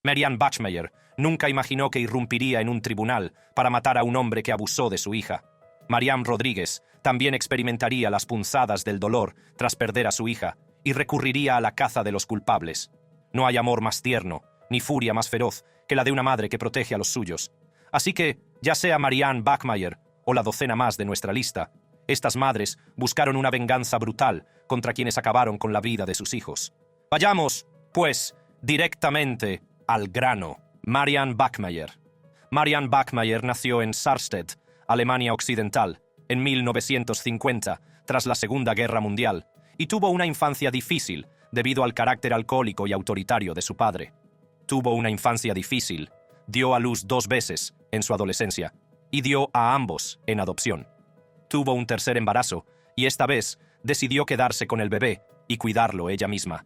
Marianne Bachmeier nunca imaginó que irrumpiría en un tribunal para matar a un hombre que abusó de su hija. Mariam Rodríguez también experimentaría las punzadas del dolor tras perder a su hija y recurriría a la caza de los culpables. No hay amor más tierno, ni furia más feroz que la de una madre que protege a los suyos. Así que, ya sea Marianne Bachmeier o la docena más de nuestra lista, estas madres buscaron una venganza brutal contra quienes acabaron con la vida de sus hijos. Vayamos, pues, directamente al grano. Marianne Bachmeier. Marianne Bachmeier nació en Sarstedt, Alemania Occidental, en 1950, tras la Segunda Guerra Mundial, y tuvo una infancia difícil debido al carácter alcohólico y autoritario de su padre. Tuvo una infancia difícil, dio a luz 2 veces en su adolescencia, y dio a ambos en adopción. Tuvo un tercer embarazo, y esta vez decidió quedarse con el bebé y cuidarlo ella misma.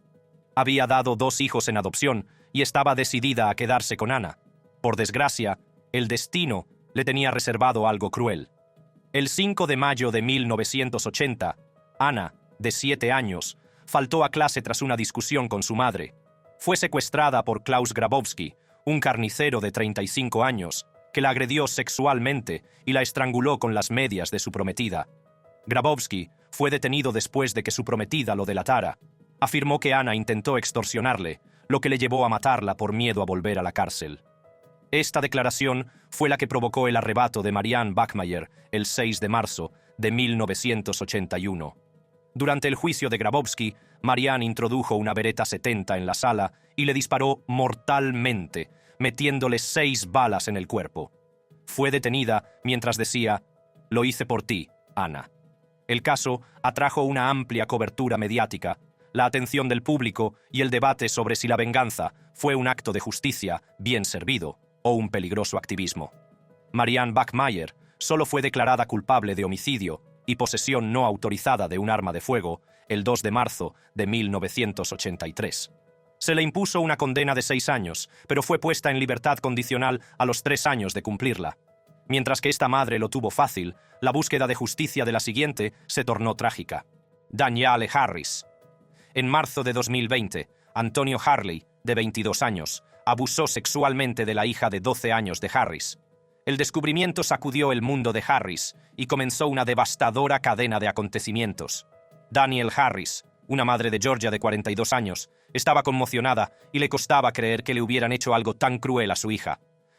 Había dado 2 hijos en adopción y estaba decidida a quedarse con Anna. Por desgracia, el destino le tenía reservado algo cruel. El 5 de mayo de 1980, Anna, de 7 años, faltó a clase tras una discusión con su madre. Fue secuestrada por Klaus Grabowski, un carnicero de 35 años, que la agredió sexualmente y la estranguló con las medias de su prometida. Grabowski fue detenido después de que su prometida lo delatara. Afirmó que Anna intentó extorsionarle, lo que le llevó a matarla por miedo a volver a la cárcel. Esta declaración fue la que provocó el arrebato de Marianne Bachmeier el 6 de marzo de 1981. Durante el juicio de Grabowski, Marianne introdujo una Beretta 70 en la sala y le disparó mortalmente, metiéndole 6 balas en el cuerpo. Fue detenida mientras decía: «Lo hice por ti, Anna». El caso atrajo una amplia cobertura mediática, la atención del público y el debate sobre si la venganza fue un acto de justicia bien servido o un peligroso activismo. Marianne Bachmeier solo fue declarada culpable de homicidio y posesión no autorizada de un arma de fuego el 2 de marzo de 1983. Se le impuso una condena de 6 años, pero fue puesta en libertad condicional a los 3 años de cumplirla. Mientras que esta madre lo tuvo fácil, la búsqueda de justicia de la siguiente se tornó trágica. Danielle Harris. En marzo de 2020, Antonio Harley, de 22 años, abusó sexualmente de la hija de 12 años de Harris. El descubrimiento sacudió el mundo de Harris y comenzó una devastadora cadena de acontecimientos. Danielle Harris, una madre de Georgia de 42 años, estaba conmocionada y le costaba creer que le hubieran hecho algo tan cruel a su hija.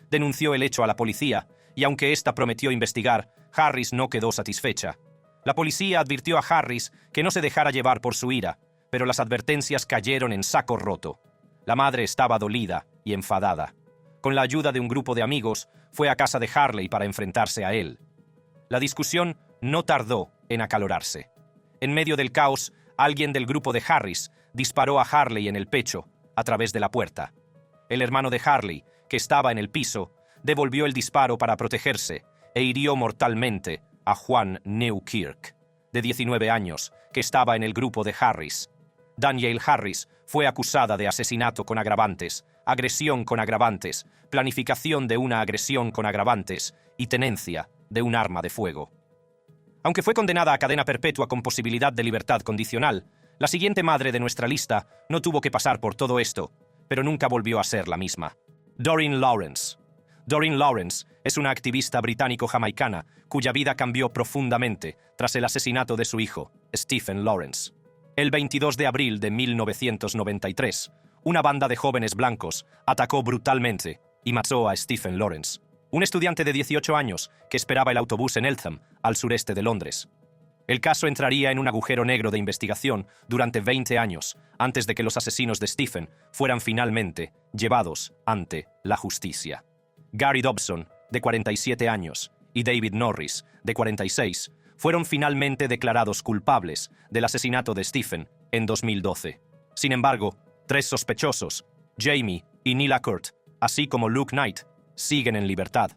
Denunció el hecho a la policía y aunque ésta prometió investigar, Harris no quedó satisfecha. La policía advirtió a Harris que no se dejara llevar por su ira, pero las advertencias cayeron en saco roto. La madre estaba dolida y enfadada. Con la ayuda de un grupo de amigos, fue a casa de Harley para enfrentarse a él. La discusión no tardó en acalorarse. En medio del caos, alguien del grupo de Harris disparó a Harley en el pecho a través de la puerta. El hermano de Harley, que estaba en el piso, devolvió el disparo para protegerse e hirió mortalmente a Juan Newkirk, de 19 años, que estaba en el grupo de Harris. Danielle Harris fue acusada de asesinato con agravantes, agresión con agravantes, planificación de una agresión con agravantes y tenencia de un arma de fuego. Aunque fue condenada a cadena perpetua con posibilidad de libertad condicional, la siguiente madre de nuestra lista no tuvo que pasar por todo esto, pero nunca volvió a ser la misma. Doreen Lawrence. Doreen Lawrence es una activista británico-jamaicana cuya vida cambió profundamente tras el asesinato de su hijo, Stephen Lawrence. El 22 de abril de 1993, una banda de jóvenes blancos atacó brutalmente y mató a Stephen Lawrence, un estudiante de 18 años que esperaba el autobús en Eltham, al sureste de Londres. El caso entraría en un agujero negro de investigación durante 20 años, antes de que los asesinos de Stephen fueran finalmente llevados ante la justicia. Gary Dobson, de 47 años, y David Norris, de 46, fueron finalmente declarados culpables del asesinato de Stephen en 2012. Sin embargo, 3 sospechosos, Jamie y Nila Kurt, así como Luke Knight, siguen en libertad.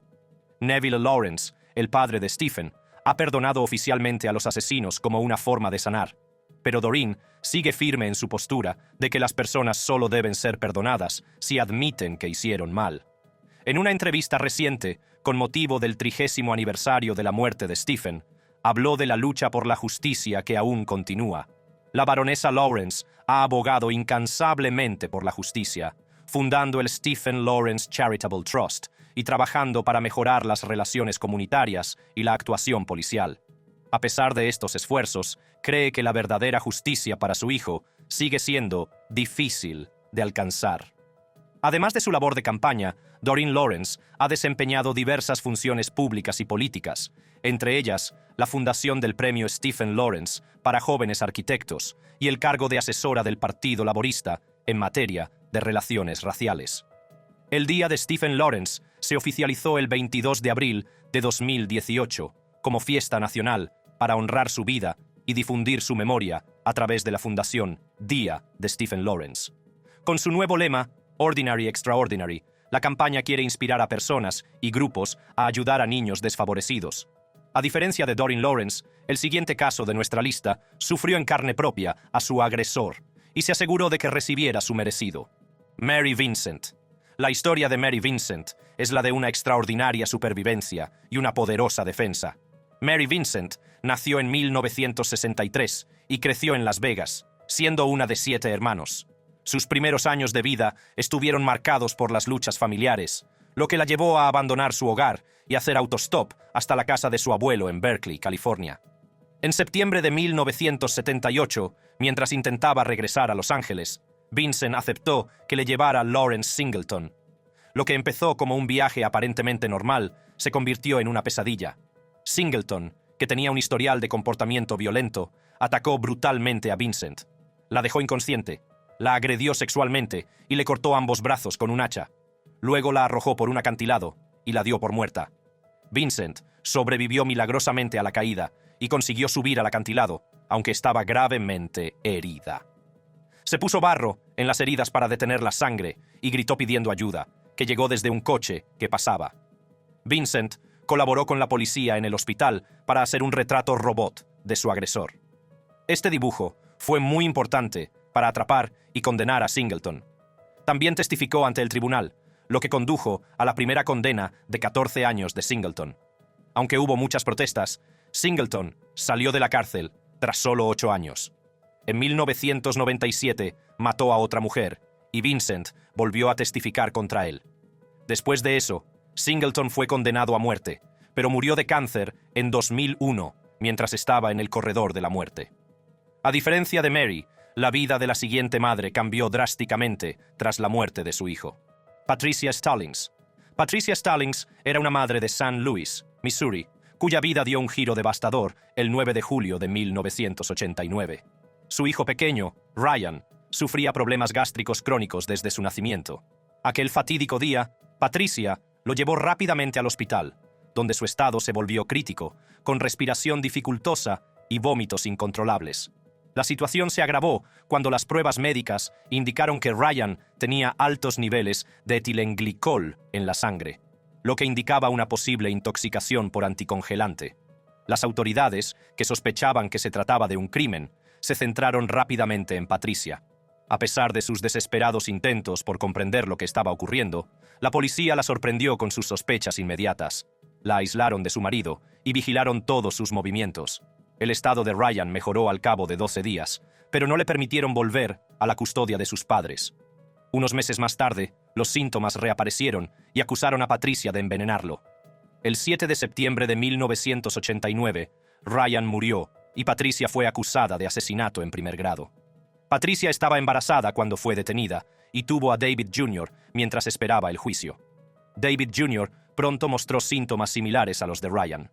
Neville Lawrence, el padre de Stephen, ha perdonado oficialmente a los asesinos como una forma de sanar, pero Doreen sigue firme en su postura de que las personas solo deben ser perdonadas si admiten que hicieron mal. En una entrevista reciente, con motivo del 30º aniversario de la muerte de Stephen, habló de la lucha por la justicia que aún continúa. La baronesa Lawrence ha abogado incansablemente por la justicia, fundando el Stephen Lawrence Charitable Trust y trabajando para mejorar las relaciones comunitarias y la actuación policial. A pesar de estos esfuerzos, cree que la verdadera justicia para su hijo sigue siendo difícil de alcanzar. Además de su labor de campaña, Doreen Lawrence ha desempeñado diversas funciones públicas y políticas, entre ellas la fundación del Premio Stephen Lawrence para jóvenes arquitectos y el cargo de asesora del Partido Laborista en materia de relaciones raciales. El Día de Stephen Lawrence se oficializó el 22 de abril de 2018 como fiesta nacional para honrar su vida y difundir su memoria a través de la Fundación Día de Stephen Lawrence. Con su nuevo lema, Ordinary Extraordinary, la campaña quiere inspirar a personas y grupos a ayudar a niños desfavorecidos. A diferencia de Doreen Lawrence, el siguiente caso de nuestra lista sufrió en carne propia a su agresor y se aseguró de que recibiera su merecido. Mary Vincent. La historia de Mary Vincent es la de una extraordinaria supervivencia y una poderosa defensa. Mary Vincent nació en 1963 y creció en Las Vegas, siendo una de 7 hermanos. Sus primeros años de vida estuvieron marcados por las luchas familiares, lo que la llevó a abandonar su hogar y hacer autostop hasta la casa de su abuelo en Berkeley, California. En septiembre de 1978, mientras intentaba regresar a Los Ángeles, Vincent aceptó que le llevara a Lawrence Singleton. Lo que empezó como un viaje aparentemente normal se convirtió en una pesadilla. Singleton, que tenía un historial de comportamiento violento, atacó brutalmente a Vincent. La dejó inconsciente, la agredió sexualmente y le cortó ambos brazos con un hacha. Luego la arrojó por un acantilado y la dio por muerta. Vincent sobrevivió milagrosamente a la caída y consiguió subir al acantilado, aunque estaba gravemente herida. Se puso barro en las heridas para detener la sangre y gritó pidiendo ayuda, que llegó desde un coche que pasaba. Vincent colaboró con la policía en el hospital para hacer un retrato robot de su agresor. Este dibujo fue muy importante para atrapar y condenar a Singleton. También testificó ante el tribunal, lo que condujo a la primera condena de 14 años de Singleton. Aunque hubo muchas protestas, Singleton salió de la cárcel tras solo 8 años. En 1997 mató a otra mujer y Vincent volvió a testificar contra él. Después de eso, Singleton fue condenado a muerte, pero murió de cáncer en 2001 mientras estaba en el corredor de la muerte. A diferencia de Mary, la vida de la siguiente madre cambió drásticamente tras la muerte de su hijo. Patricia Stallings. Patricia Stallings era una madre de St. Louis, Missouri, cuya vida dio un giro devastador el 9 de julio de 1989. Su hijo pequeño, Ryan, sufría problemas gástricos crónicos desde su nacimiento. Aquel fatídico día, Patricia lo llevó rápidamente al hospital, donde su estado se volvió crítico, con respiración dificultosa y vómitos incontrolables. La situación se agravó cuando las pruebas médicas indicaron que Ryan tenía altos niveles de etilenglicol en la sangre, lo que indicaba una posible intoxicación por anticongelante. Las autoridades, que sospechaban que se trataba de un crimen, se centraron rápidamente en Patricia. A pesar de sus desesperados intentos por comprender lo que estaba ocurriendo, la policía la sorprendió con sus sospechas inmediatas. La aislaron de su marido y vigilaron todos sus movimientos. El estado de Ryan mejoró al cabo de 12 días, pero no le permitieron volver a la custodia de sus padres. Unos meses más tarde, los síntomas reaparecieron y acusaron a Patricia de envenenarlo. El 7 de septiembre de 1989, Ryan murió y Patricia fue acusada de asesinato en primer grado. Patricia estaba embarazada cuando fue detenida y tuvo a David Jr. mientras esperaba el juicio. David Jr. pronto mostró síntomas similares a los de Ryan.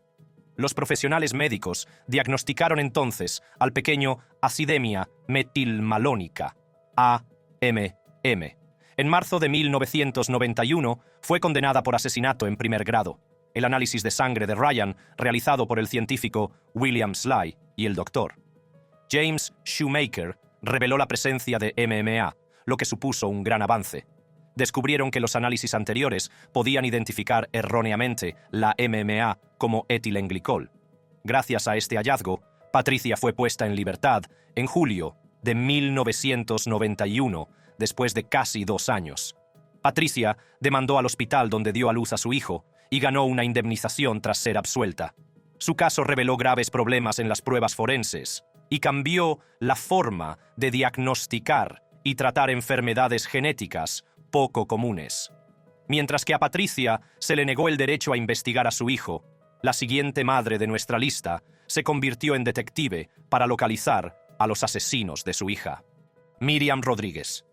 Los profesionales médicos diagnosticaron entonces al pequeño acidemia metilmalónica, AMM. En marzo de 1991 fue condenada por asesinato en primer grado. El análisis de sangre de Ryan, realizado por el científico William Sly y el doctor James Shoemaker, reveló la presencia de MMA, lo que supuso un gran avance. Descubrieron que los análisis anteriores podían identificar erróneamente la MMA como etilenglicol. Gracias a este hallazgo, Patricia fue puesta en libertad en julio de 1991, después de casi 2 años. Patricia demandó al hospital donde dio a luz a su hijo y ganó una indemnización tras ser absuelta. Su caso reveló graves problemas en las pruebas forenses y cambió la forma de diagnosticar y tratar enfermedades genéticas poco comunes. Mientras que a Patricia se le negó el derecho a investigar a su hijo, la siguiente madre de nuestra lista se convirtió en detective para localizar a los asesinos de su hija. Miriam Rodríguez.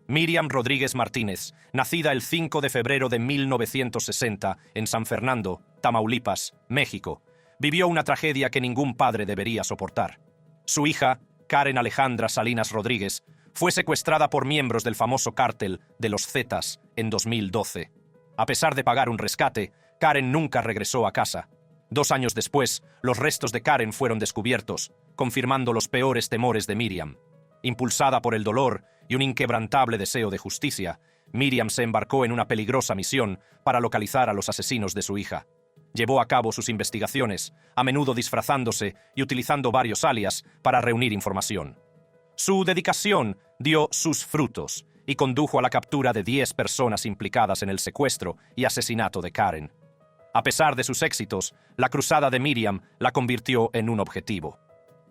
Miriam Rodríguez Martínez, nacida el 5 de febrero de 1960 en San Fernando, Tamaulipas, México, vivió una tragedia que ningún padre debería soportar. Su hija, Karen Alejandra Salinas Rodríguez, fue secuestrada por miembros del famoso cártel de los Zetas en 2012. A pesar de pagar un rescate, Karen nunca regresó a casa. 2 años después, los restos de Karen fueron descubiertos, confirmando los peores temores de Miriam. Impulsada por el dolor y un inquebrantable deseo de justicia, Miriam se embarcó en una peligrosa misión para localizar a los asesinos de su hija. Llevó a cabo sus investigaciones, a menudo disfrazándose y utilizando varios alias para reunir información. Su dedicación dio sus frutos y condujo a la captura de 10 personas implicadas en el secuestro y asesinato de Karen. A pesar de sus éxitos, la cruzada de Miriam la convirtió en un objetivo.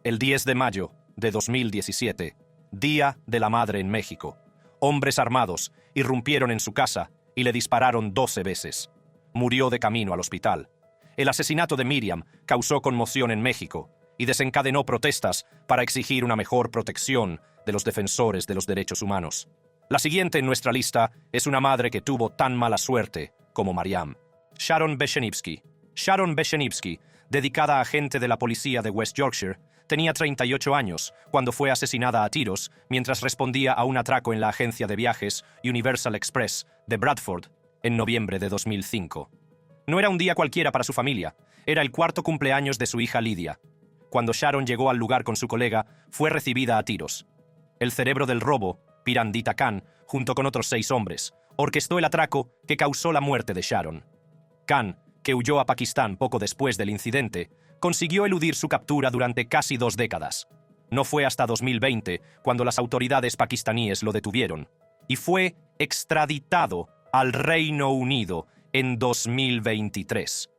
El 10 de mayo de 2017, Día de la Madre en México, hombres armados irrumpieron en su casa y le dispararon 12 veces. Murió de camino al hospital. El asesinato de Miriam causó conmoción en México y desencadenó protestas para exigir una mejor protección de los defensores de los derechos humanos. La siguiente en nuestra lista es una madre que tuvo tan mala suerte como Mariam. Sharon Beshenivsky. Sharon Beshenivsky, dedicada a agente de la policía de West Yorkshire, tenía 38 años cuando fue asesinada a tiros mientras respondía a un atraco en la agencia de viajes Universal Express de Bradford en noviembre de 2005. No era un día cualquiera para su familia, era el 4º cumpleaños de su hija Lydia. Cuando Sharon llegó al lugar con su colega, fue recibida a tiros. El cerebro del robo, Pirandita Khan, junto con otros 6 hombres, orquestó el atraco que causó la muerte de Sharon. Khan, que huyó a Pakistán poco después del incidente, consiguió eludir su captura durante casi 2 décadas. No fue hasta 2020 cuando las autoridades pakistaníes lo detuvieron, y fue extraditado al Reino Unido en 2023.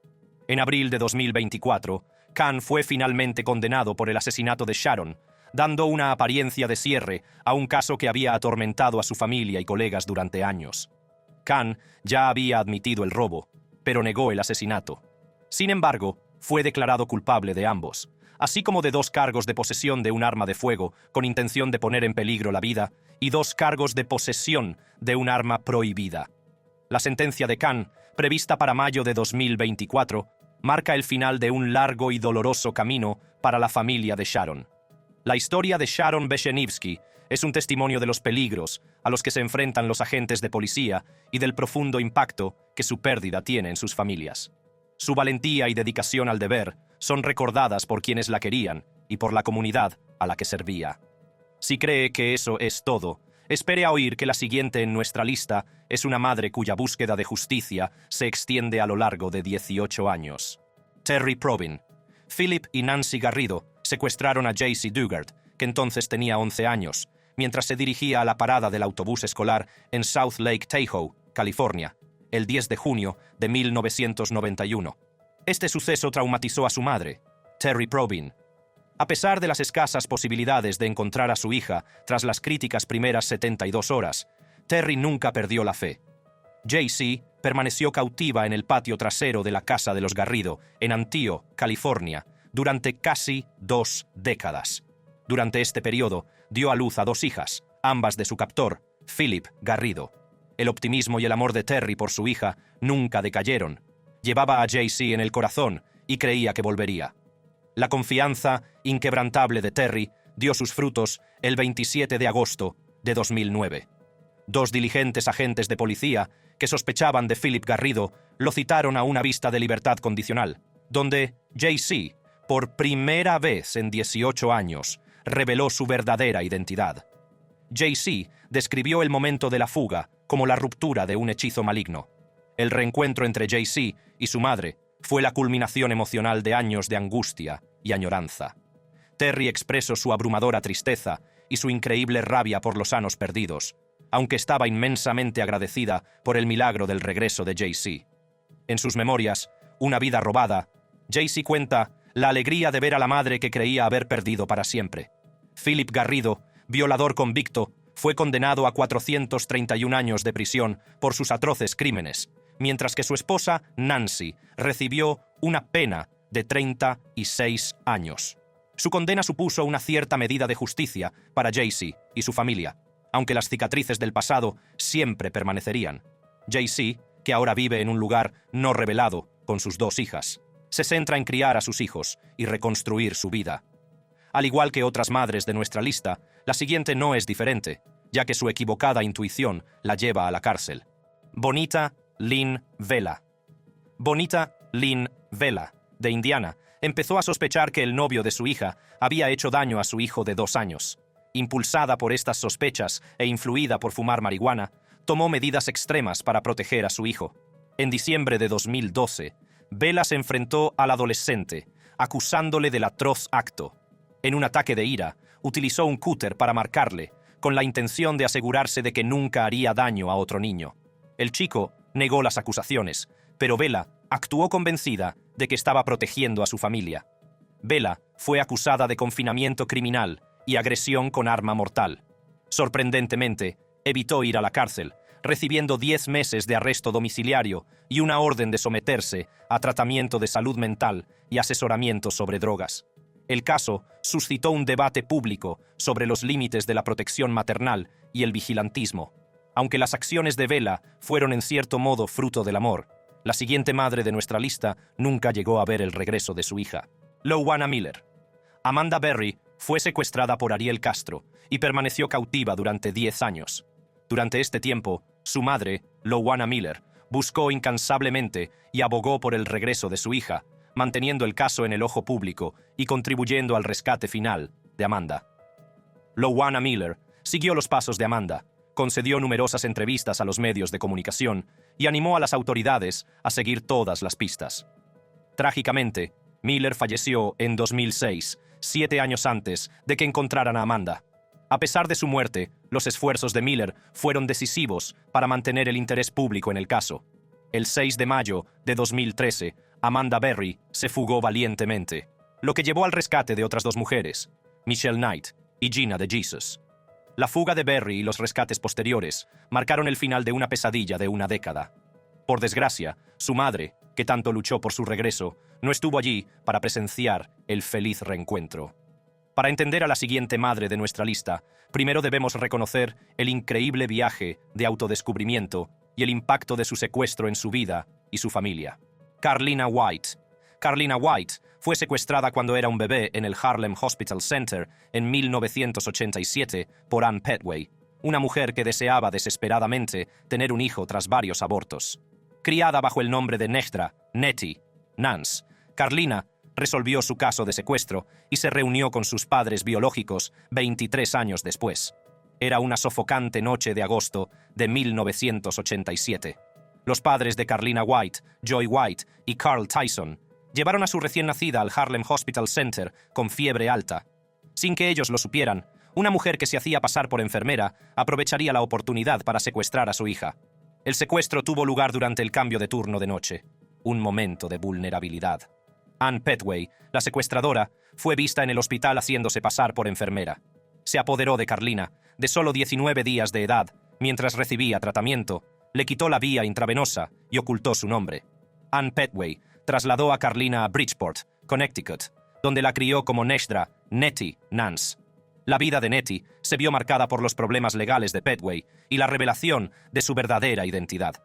En abril de 2024, Khan fue finalmente condenado por el asesinato de Sharon, dando una apariencia de cierre a un caso que había atormentado a su familia y colegas durante años. Khan ya había admitido el robo, pero negó el asesinato. Sin embargo, fue declarado culpable de ambos, así como de 2 cargos de posesión de un arma de fuego con intención de poner en peligro la vida y 2 cargos de posesión de un arma prohibida. La sentencia de Khan, prevista para mayo de 2024, marca el final de un largo y doloroso camino para la familia de Sharon. La historia de Sharon Beshenivsky es un testimonio de los peligros a los que se enfrentan los agentes de policía y del profundo impacto que su pérdida tiene en sus familias. Su valentía y dedicación al deber son recordadas por quienes la querían y por la comunidad a la que servía. Si cree que eso es todo, espere a oír que la siguiente en nuestra lista es una madre cuya búsqueda de justicia se extiende a lo largo de 18 años. Terry Probin. Philip y Nancy Garrido secuestraron a Jaycee Dugard, que entonces tenía 11 años, mientras se dirigía a la parada del autobús escolar en South Lake Tahoe, California, el 10 de junio de 1991. Este suceso traumatizó a su madre, Terry Probin. A pesar de las escasas posibilidades de encontrar a su hija tras las críticas primeras 72 horas, Terry nunca perdió la fe. Jaycee permaneció cautiva en el patio trasero de la casa de los Garrido, en Antio, California, durante casi 2 décadas. Durante este periodo, dio a luz a 2 hijas, ambas de su captor, Philip Garrido. El optimismo y el amor de Terry por su hija nunca decayeron. Llevaba a Jaycee en el corazón y creía que volvería. La confianza inquebrantable de Terry dio sus frutos el 27 de agosto de 2009. 2 diligentes agentes de policía que sospechaban de Philip Garrido lo citaron a una vista de libertad condicional, donde Jaycee, por primera vez en 18 años, reveló su verdadera identidad. Jaycee describió el momento de la fuga como la ruptura de un hechizo maligno. El reencuentro entre Jaycee y su madre fue la culminación emocional de años de angustia y añoranza. Terry expresó su abrumadora tristeza y su increíble rabia por los años perdidos, aunque estaba inmensamente agradecida por el milagro del regreso de Jaycee. En sus memorias, Una vida robada, Jaycee cuenta la alegría de ver a la madre que creía haber perdido para siempre. Philip Garrido, violador convicto, fue condenado a 431 años de prisión por sus atroces crímenes, mientras que su esposa, Nancy, recibió una pena de 36 años. Su condena supuso una cierta medida de justicia para Jaycee y su familia, aunque las cicatrices del pasado siempre permanecerían. Jaycee, que ahora vive en un lugar no revelado con sus 2 hijas, se centra en criar a sus hijos y reconstruir su vida. Al igual que otras madres de nuestra lista, la siguiente no es diferente, ya que su equivocada intuición la lleva a la cárcel. Bonita Lynn Vela. Bonita Lynn Vela, de Indiana, empezó a sospechar que el novio de su hija había hecho daño a su hijo de 2 años. Impulsada por estas sospechas e influida por fumar marihuana, tomó medidas extremas para proteger a su hijo. En diciembre de 2012, Vela se enfrentó al adolescente, acusándole del atroz acto. En un ataque de ira, utilizó un cúter para marcarle, con la intención de asegurarse de que nunca haría daño a otro niño. El chico negó las acusaciones, pero Vela actuó convencida de que estaba protegiendo a su familia. Vela fue acusada de confinamiento criminal y agresión con arma mortal. Sorprendentemente, evitó ir a la cárcel, recibiendo 10 meses de arresto domiciliario y una orden de someterse a tratamiento de salud mental y asesoramiento sobre drogas. El caso suscitó un debate público sobre los límites de la protección maternal y el vigilantismo. Aunque las acciones de Vela fueron en cierto modo fruto del amor, la siguiente madre de nuestra lista nunca llegó a ver el regreso de su hija. Lowanna Miller. Amanda Berry fue secuestrada por Ariel Castro y permaneció cautiva durante 10 años. Durante este tiempo, su madre, Lowanna Miller, buscó incansablemente y abogó por el regreso de su hija, manteniendo el caso en el ojo público y contribuyendo al rescate final de Amanda. Lowanna Miller siguió los pasos de Amanda, concedió numerosas entrevistas a los medios de comunicación y animó a las autoridades a seguir todas las pistas. Trágicamente, Miller falleció en 2006, 7 años antes de que encontraran a Amanda. A pesar de su muerte, los esfuerzos de Miller fueron decisivos para mantener el interés público en el caso. El 6 de mayo de 2013, Amanda Berry se fugó valientemente, lo que llevó al rescate de otras 2 mujeres, Michelle Knight y Gina DeJesus. La fuga de Berry y los rescates posteriores marcaron el final de una pesadilla de una década. Por desgracia, su madre, que tanto luchó por su regreso, no estuvo allí para presenciar el feliz reencuentro. Para entender a la siguiente madre de nuestra lista, primero debemos reconocer el increíble viaje de autodescubrimiento y el impacto de su secuestro en su vida y su familia. Carlina White. Carlina White fue secuestrada cuando era un bebé en el Harlem Hospital Center en 1987 por Ann Petway, una mujer que deseaba desesperadamente tener un hijo tras varios abortos. Criada bajo el nombre de Nejdra, Nettie, Nance, Carlina resolvió su caso de secuestro y se reunió con sus padres biológicos 23 años después. Era una sofocante noche de agosto de 1987. Los padres de Carlina White, Joy White y Carl Tyson, llevaron a su recién nacida al Harlem Hospital Center con fiebre alta. Sin que ellos lo supieran, una mujer que se hacía pasar por enfermera aprovecharía la oportunidad para secuestrar a su hija. El secuestro tuvo lugar durante el cambio de turno de noche, un momento de vulnerabilidad. Ann Petway, la secuestradora, fue vista en el hospital haciéndose pasar por enfermera. Se apoderó de Carlina, de solo 19 días de edad, mientras recibía tratamiento, le quitó la vía intravenosa y ocultó su nombre. Ann Petway trasladó a Carlina a Bridgeport, Connecticut, donde la crió como Nejdra, Nettie, Nance. La vida de Nettie se vio marcada por los problemas legales de Petway y la revelación de su verdadera identidad.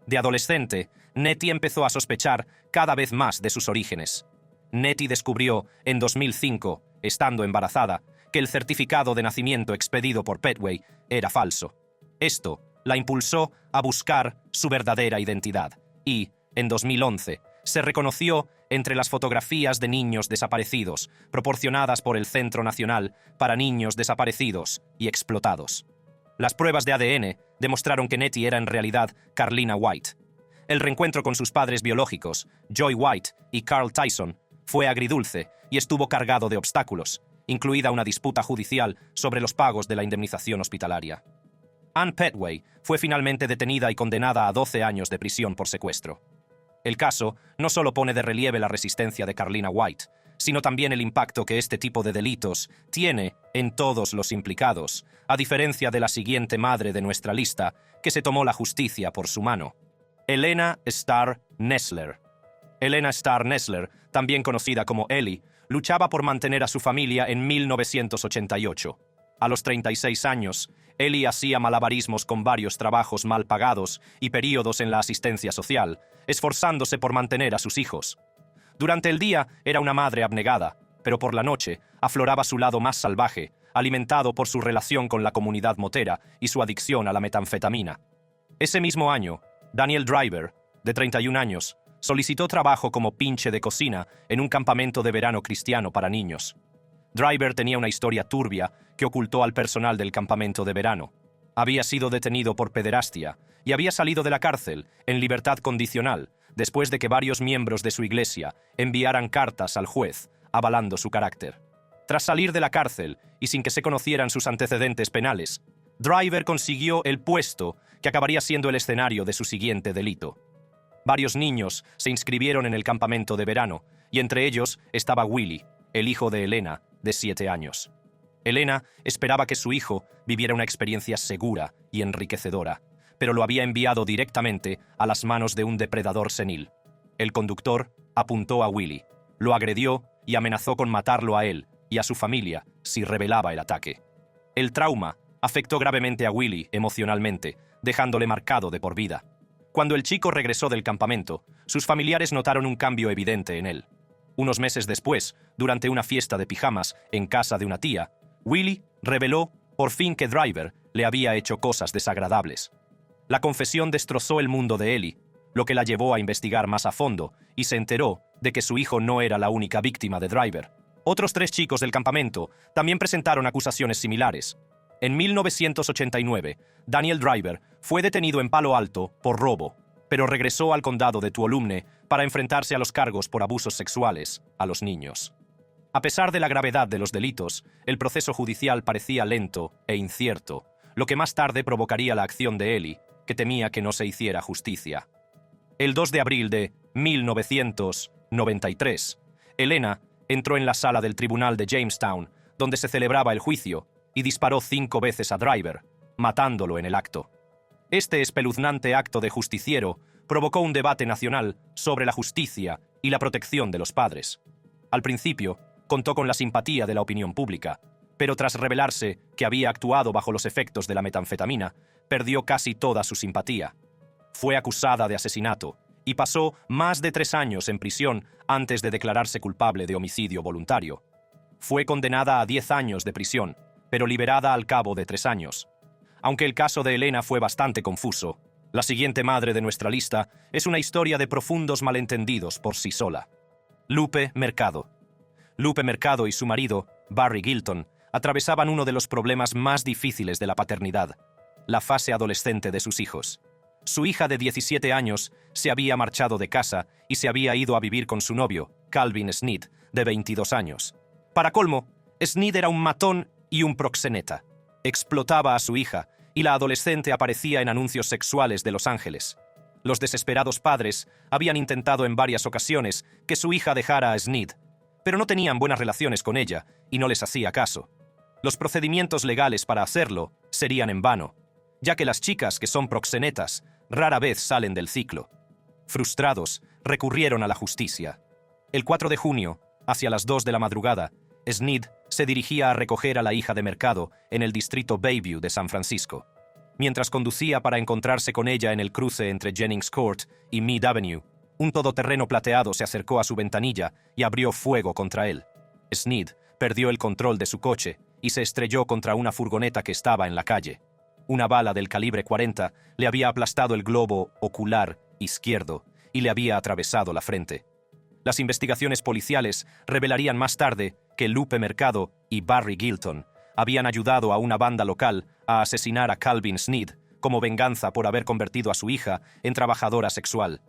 De adolescente, Nettie empezó a sospechar cada vez más de sus orígenes. Nettie descubrió, en 2005, estando embarazada, que el certificado de nacimiento expedido por Petway era falso. Esto la impulsó a buscar su verdadera identidad y, en 2011, se reconoció entre las fotografías de niños desaparecidos proporcionadas por el Centro Nacional para Niños Desaparecidos y Explotados. Las pruebas de ADN demostraron que Nettie era en realidad Carlina White. El reencuentro con sus padres biológicos, Joy White y Carl Tyson, fue agridulce y estuvo cargado de obstáculos, incluida una disputa judicial sobre los pagos de la indemnización hospitalaria. Ann Petway fue finalmente detenida y condenada a 12 años de prisión por secuestro. El caso no solo pone de relieve la resistencia de Carlina White, sino también el impacto que este tipo de delitos tiene en todos los implicados, a diferencia de la siguiente madre de nuestra lista, que se tomó la justicia por su mano. Elena Starr Nessler. Elena Starr Nessler, también conocida como Ellie, luchaba por mantener a su familia en 1988. A los 36 años, Ellie hacía malabarismos con varios trabajos mal pagados y períodos en la asistencia social, esforzándose por mantener a sus hijos. Durante el día era una madre abnegada, pero por la noche afloraba su lado más salvaje, alimentado por su relación con la comunidad motera y su adicción a la metanfetamina. Ese mismo año, Daniel Driver, de 31 años, solicitó trabajo como pinche de cocina en un campamento de verano cristiano para niños. Driver tenía una historia turbia que ocultó al personal del campamento de verano. Había sido detenido por pederastia y había salido de la cárcel en libertad condicional después de que varios miembros de su iglesia enviaran cartas al juez avalando su carácter. Tras salir de la cárcel y sin que se conocieran sus antecedentes penales, Driver consiguió el puesto que acabaría siendo el escenario de su siguiente delito. Varios niños se inscribieron en el campamento de verano, y entre ellos estaba Willie, el hijo de Elena, de 7 años. Elena esperaba que su hijo viviera una experiencia segura y enriquecedora, pero lo había enviado directamente a las manos de un depredador senil. El conductor apuntó a Willie, lo agredió y amenazó con matarlo a él y a su familia si revelaba el ataque. El trauma afectó gravemente a Willie emocionalmente, dejándole marcado de por vida. Cuando el chico regresó del campamento, sus familiares notaron un cambio evidente en él. Unos meses después, durante una fiesta de pijamas en casa de una tía, Willie reveló por fin que Driver le había hecho cosas desagradables. La confesión destrozó el mundo de Ellie, lo que la llevó a investigar más a fondo y se enteró de que su hijo no era la única víctima de Driver. Otros 3 chicos del campamento también presentaron acusaciones similares. En 1989, Daniel Driver fue detenido en Palo Alto por robo, pero regresó al condado de Tuolumne para enfrentarse a los cargos por abusos sexuales a los niños. A pesar de la gravedad de los delitos, el proceso judicial parecía lento e incierto, lo que más tarde provocaría la acción de Ellie, que temía que no se hiciera justicia. El 2 de abril de 1993, Elena entró en la sala del tribunal de Jamestown, donde se celebraba el juicio, y disparó 5 veces a Driver, matándolo en el acto. Este espeluznante acto de justiciero provocó un debate nacional sobre la justicia y la protección de los padres. Al principio, contó con la simpatía de la opinión pública, pero tras revelarse que había actuado bajo los efectos de la metanfetamina, perdió casi toda su simpatía. Fue acusada de asesinato y pasó más de 3 años en prisión antes de declararse culpable de homicidio voluntario. Fue condenada a 10 años de prisión, pero liberada al cabo de 3 años. Aunque el caso de Elena fue bastante confuso, la siguiente madre de nuestra lista es una historia de profundos malentendidos por sí sola. Lupe Mercado. Lupe Mercado y su marido, Barry Gilton, atravesaban uno de los problemas más difíciles de la paternidad, la fase adolescente de sus hijos. Su hija de 17 años se había marchado de casa y se había ido a vivir con su novio, Calvin Sneed, de 22 años. Para colmo, Sneed era un matón y un proxeneta. Explotaba a su hija y la adolescente aparecía en anuncios sexuales de Los Ángeles. Los desesperados padres habían intentado en varias ocasiones que su hija dejara a Sneed, pero no tenían buenas relaciones con ella y no les hacía caso. Los procedimientos legales para hacerlo serían en vano, ya que las chicas que son proxenetas rara vez salen del ciclo. Frustrados, recurrieron a la justicia. El 4 de junio, hacia las 2 de la madrugada, Sneed se dirigía a recoger a la hija de Mercado en el distrito Bayview de San Francisco. Mientras conducía para encontrarse con ella en el cruce entre Jennings Court y Mead Avenue, un todoterreno plateado se acercó a su ventanilla y abrió fuego contra él. Sneed perdió el control de su coche y se estrelló contra una furgoneta que estaba en la calle. Una bala del calibre 40 le había aplastado el globo ocular izquierdo y le había atravesado la frente. Las investigaciones policiales revelarían más tarde que Lupe Mercado y Barry Gilton habían ayudado a una banda local a asesinar a Calvin Sneed como venganza por haber convertido a su hija en trabajadora sexual.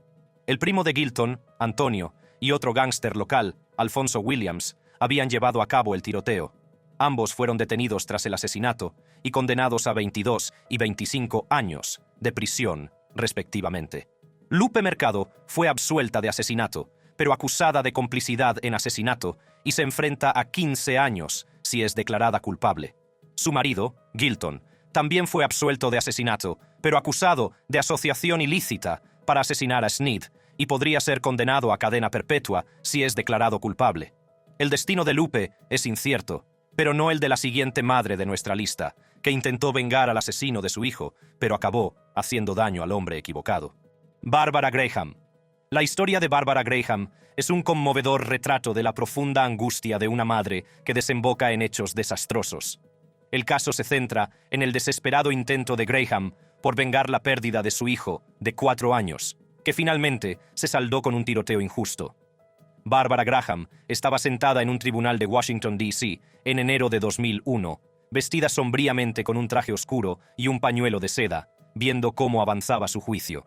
El primo de Gilton, Antonio, y otro gángster local, Alfonso Williams, habían llevado a cabo el tiroteo. Ambos fueron detenidos tras el asesinato y condenados a 22 y 25 años de prisión, respectivamente. Lupe Mercado fue absuelta de asesinato, pero acusada de complicidad en asesinato y se enfrenta a 15 años si es declarada culpable. Su marido, Gilton, también fue absuelto de asesinato, pero acusado de asociación ilícita para asesinar a Sneed y podría ser condenado a cadena perpetua si es declarado culpable. El destino de Lupe es incierto, pero no el de la siguiente madre de nuestra lista, que intentó vengar al asesino de su hijo, pero acabó haciendo daño al hombre equivocado. Barbara Graham. La historia de Barbara Graham es un conmovedor retrato de la profunda angustia de una madre que desemboca en hechos desastrosos. El caso se centra en el desesperado intento de Graham por vengar la pérdida de su hijo, de 4 años, que finalmente se saldó con un tiroteo injusto. Barbara Graham estaba sentada en un tribunal de Washington, D.C. en enero de 2001, vestida sombríamente con un traje oscuro y un pañuelo de seda, viendo cómo avanzaba su juicio.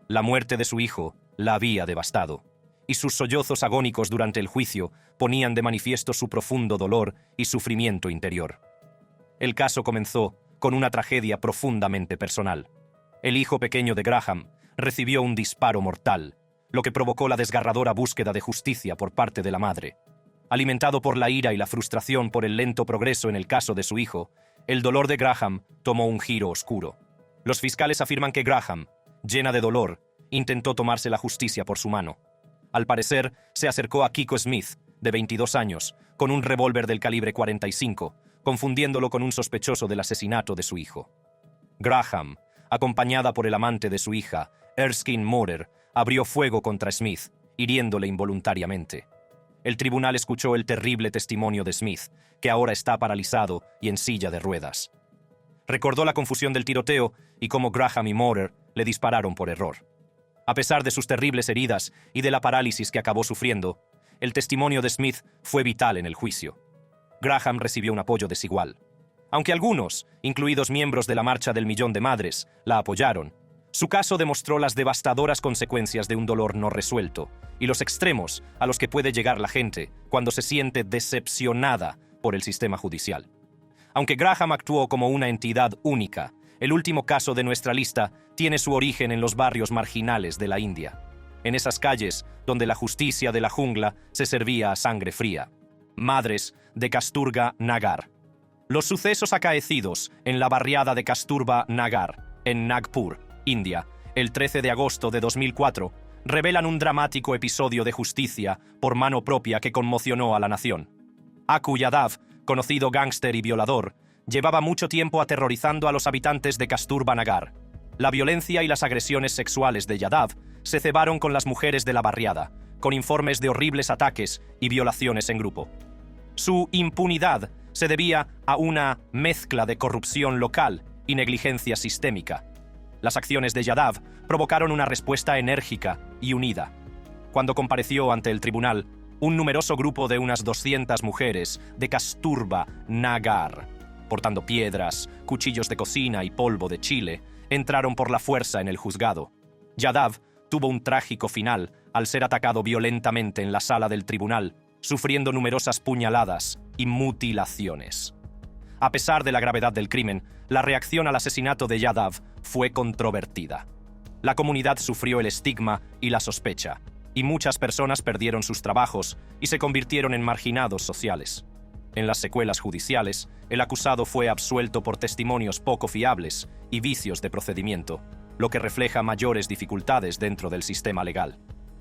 La muerte de su hijo la había devastado, y sus sollozos agónicos durante el juicio ponían de manifiesto su profundo dolor y sufrimiento interior. El caso comenzó con una tragedia profundamente personal. El hijo pequeño de Graham recibió un disparo mortal, lo que provocó la desgarradora búsqueda de justicia por parte de la madre. Alimentado por la ira y la frustración por el lento progreso en el caso de su hijo, el dolor de Graham tomó un giro oscuro. Los fiscales afirman que Graham, llena de dolor, intentó tomarse la justicia por su mano. Al parecer, se acercó a Kiko Smith, de 22 años, con un revólver del calibre 45, confundiéndolo con un sospechoso del asesinato de su hijo. Graham, acompañada por el amante de su hija, Erskine Moore, abrió fuego contra Smith, hiriéndole involuntariamente. El tribunal escuchó el terrible testimonio de Smith, que ahora está paralizado y en silla de ruedas. Recordó la confusión del tiroteo y cómo Graham y Moore le dispararon por error. A pesar de sus terribles heridas y de la parálisis que acabó sufriendo, el testimonio de Smith fue vital en el juicio. Graham recibió un apoyo desigual. Aunque algunos, incluidos miembros de la Marcha del Millón de Madres, la apoyaron, su caso demostró las devastadoras consecuencias de un dolor no resuelto y los extremos a los que puede llegar la gente cuando se siente decepcionada por el sistema judicial. Aunque Graham actuó como una entidad única, el último caso de nuestra lista tiene su origen en los barrios marginales de la India, en esas calles donde la justicia de la jungla se servía a sangre fría. Madres de Kasturba Nagar. Los sucesos acaecidos en la barriada de Kasturba Nagar, en Nagpur, India, el 13 de agosto de 2004, revelan un dramático episodio de justicia por mano propia que conmocionó a la nación. Aku Yadav, conocido gángster y violador, llevaba mucho tiempo aterrorizando a los habitantes de Kasturba Nagar. La violencia y las agresiones sexuales de Yadav se cebaron con las mujeres de la barriada, con informes de horribles ataques y violaciones en grupo. Su impunidad se debía a una mezcla de corrupción local y negligencia sistémica. Las acciones de Yadav provocaron una respuesta enérgica y unida. Cuando compareció ante el tribunal, un numeroso grupo de unas 200 mujeres de Kasturba Nagar, portando piedras, cuchillos de cocina y polvo de chile, entraron por la fuerza en el juzgado. Yadav tuvo un trágico final al ser atacado violentamente en la sala del tribunal, sufriendo numerosas puñaladas y mutilaciones. A pesar de la gravedad del crimen, la reacción al asesinato de Yadav fue controvertida. La comunidad sufrió el estigma y la sospecha, y muchas personas perdieron sus trabajos y se convirtieron en marginados sociales. En las secuelas judiciales, el acusado fue absuelto por testimonios poco fiables y vicios de procedimiento, lo que refleja mayores dificultades dentro del sistema legal.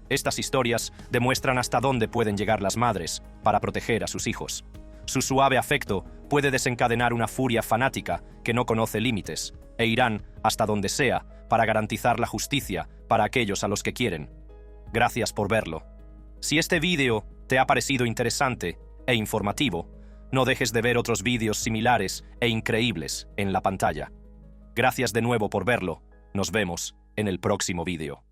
Estas historias demuestran hasta dónde pueden llegar las madres para proteger a sus hijos. Su suave afecto puede desencadenar una furia fanática que no conoce límites, e irán hasta donde sea para garantizar la justicia para aquellos a los que quieren. Gracias por verlo. Si este vídeo te ha parecido interesante e informativo, no dejes de ver otros vídeos similares e increíbles en la pantalla. Gracias de nuevo por verlo. Nos vemos en el próximo vídeo.